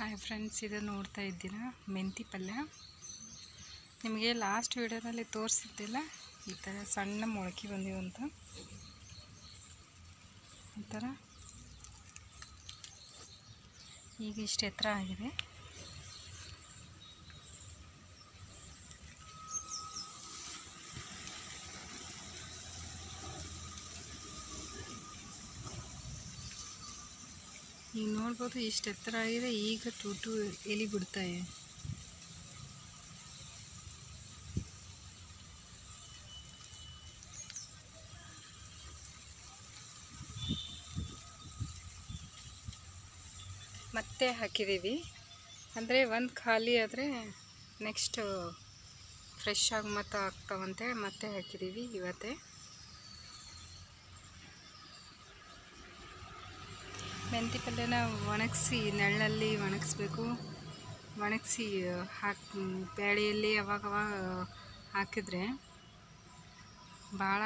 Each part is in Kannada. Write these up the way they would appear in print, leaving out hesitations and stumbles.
ಹಾಯ್ ಫ್ರೆಂಡ್ಸ್, ಇದು ನೋಡ್ತಾ ಇದ್ದೀರಾ ಮೆಂತಿ ಪಲ್ಯ. ನಿಮಗೆ ಲಾಸ್ಟ್ ವಿಡಿಯೋದಲ್ಲಿ ತೋರಿಸಿದ್ದಿಲ್ಲ, ಈ ಥರ ಸಣ್ಣ ಮೊಳಕೆ ಬಂದಿವಂತ ಈ ಥರ ಈಗ ಇಷ್ಟು ಎತ್ತರ ಆಗಿದೆ. ಈಗ ನೋಡ್ಬೋದು ಇಷ್ಟು ಎತ್ತರ ಆಗಿದೆ. ಈಗ ಟೂಟು ಎಲಿ ಬಿಡ್ತಾ ಇದೆ. ಮತ್ತೆ ಹಾಕಿದ್ದೀವಿ ಅಂದರೆ ಒಂದು ಖಾಲಿ ಆದರೆ ನೆಕ್ಸ್ಟ್ ಫ್ರೆಶ್ ಆಗಿ ಮತ್ತೆ ಆಗ್ತಾವಂತೇಳಿ ಮತ್ತೆ ಹಾಕಿದ್ದೀವಿ ಇವತ್ತೇ. ಮೆಂತಿ ಪಲ್ಯನ ಒಣಗಿಸಿ ನೆರಳಲ್ಲಿ ಒಣಗಿಸ್ಬೇಕು. ಒಣಗಿಸಿ ಬೇಳೆಯಲ್ಲಿ ಅವಾಗವಾಗ ಹಾಕಿದರೆ ಭಾಳ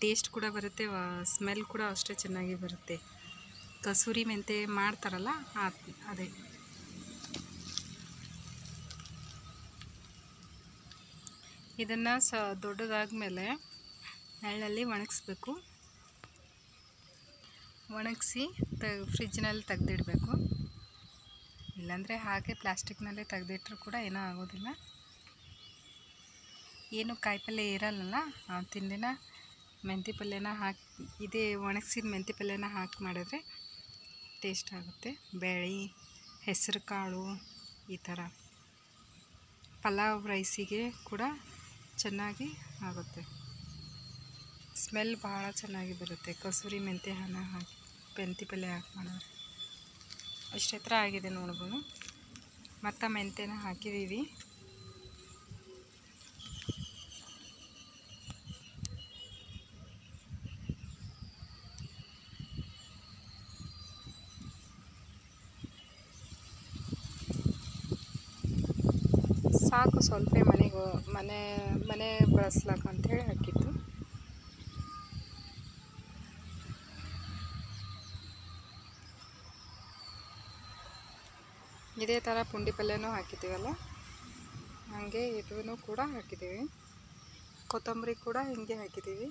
ಟೇಸ್ಟ್ ಕೂಡ ಬರುತ್ತೆ, ಸ್ಮೆಲ್ ಕೂಡ ಅಷ್ಟೇ ಚೆನ್ನಾಗಿ ಬರುತ್ತೆ. ಕಸೂರಿ ಮೆಂತೆ ಮಾಡ್ತಾರಲ್ಲ ಅದೇ. ಇದನ್ನು ದೊಡ್ಡದಾದ್ಮೇಲೆ ನೆರಳಲ್ಲಿ ಒಣಗಿಸ್ಬೇಕು. ಒಣಗಿಸಿ ಫ್ರಿಜ್ನಲ್ಲಿ ತೆಗೆದಿಡಬೇಕು. ಇಲ್ಲಾಂದರೆ ಹಾಗೆ ಪ್ಲಾಸ್ಟಿಕ್ನಲ್ಲೇ ತೆಗೆದಿಟ್ಟರು ಕೂಡ ಏನೂ ಆಗೋದಿಲ್ಲ. ಏನು ಕಾಯಿಪಲ್ಯ ಇರಲ್ಲ ಆವತ್ತಿನ ದಿನ ಮೆಂತಿ ಪಲ್ಯನ ಹಾಕಿ ಇದೇ ಒಣಗಿಸಿದ ಮೆಂತಿ ಪಲ್ಯನ ಹಾಕಿ ಮಾಡಿದ್ರೆ ಟೇಸ್ಟ್ ಆಗುತ್ತೆ. ಬೇಳೆ, ಹೆಸರು ಕಾಳು ಈ ಥರ ಪಲಾವ್ ರೈಸಿಗೆ ಕೂಡ ಚೆನ್ನಾಗಿ ಆಗುತ್ತೆ. ಸ್ಮೆಲ್ ಭಾಳ ಚೆನ್ನಾಗಿ ಬರುತ್ತೆ ಕಸೂರಿ ಮೆಂತೆ ಹಣ್ಣು ಹಾಕಿ ಮೆಂತಿ ಪಲ್ಯ ಹಾಕಿ ಮಾಡಿದ್ರೆ. ಅಷ್ಟು ಎತ್ತರ ಆಗಿದೆ ನೋಡ್ಬೋದು. ಮತ್ತು ಮೆಂತೆನ ಹಾಕಿದ್ದೀವಿ. ಸಾಕು, ಸ್ವಲ್ಪ ಮನೆ ಬಳಸ್ಲಾಕ ಅಂಥೇಳಿ ಹಾಕಿದ್ದು. ಇದೇ ಥರ ಪುಂಡಿ ಪಲ್ಯನೂ ಹಾಕಿದ್ದೀವಲ್ಲ, ಹಾಗೆ ಇದೂ ಕೂಡ ಹಾಕಿದ್ದೀವಿ. ಕೊತ್ತಂಬರಿ ಕೂಡ ಹಿಂಗೆ ಹಾಕಿದ್ದೀವಿ.